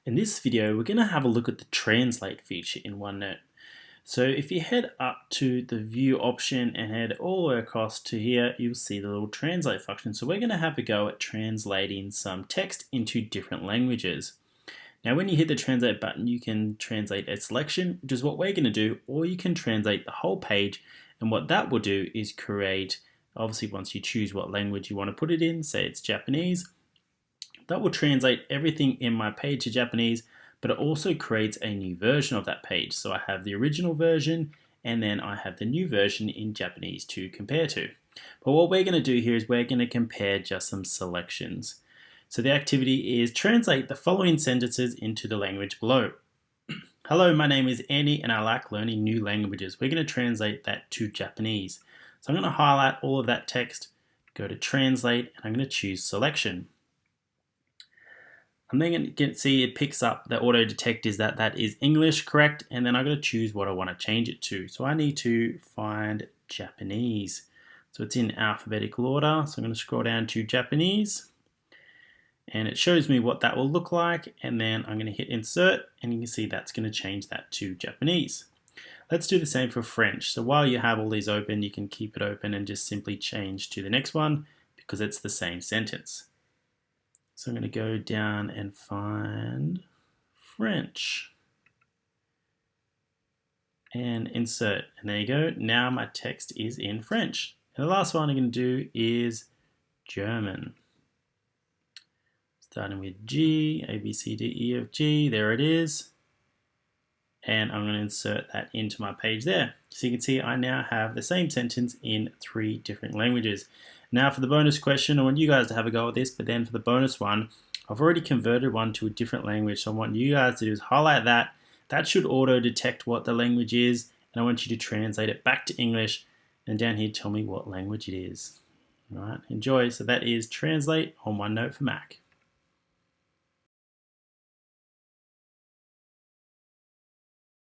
In this video, we're going to have a look at the translate feature in OneNote. So if you head up to the view option and head all the way across to here, you'll see the little translate function. So we're going to have a go at translating some text into different languages. Now when you hit the translate button, you can translate a selection, which is what we're going to do, or you can translate the whole page. And what that will do is create, obviously once you choose what language you want to put it in, say it's Japanese, that will translate everything in my page to Japanese, but it also creates a new version of that page. So I have the original version and then I have the new version in Japanese to compare to. But what we're going to do here is we're going to compare just some selections. So the activity is translate the following sentences into the language below. Hello, my name is Annie and I like learning new languages. We're going to translate that to Japanese. So I'm going to highlight all of that text, go to translate, and I'm going to choose selection. I'm then going to see it picks up the auto detect is that is English, correct? And then I'm going to choose what I want to change it to. So I need to find Japanese. So it's in alphabetical order. So I'm going to scroll down to Japanese and it shows me what that will look like. And then I'm going to hit insert and you can see that's going to change that to Japanese. Let's do the same for French. So while you have all these open, you can keep it open and just simply change to the next one because it's the same sentence. So I'm going to go down and find French and insert. And there you go. Now my text is in French. And the last one I'm going to do is German. Starting with G, A, B, C, D, E, F, G. There it is. And I'm going to insert that into my page there. So you can see I now have the same sentence in 3 different languages. Now for the bonus question, I want you guys to have a go at this, but then for the bonus one, I've already converted one to a different language. So what you guys to do is highlight that. That should auto detect what the language is. And I want you to translate it back to English. And down here, tell me what language it is. All right, enjoy. So that is translate on OneNote for Mac.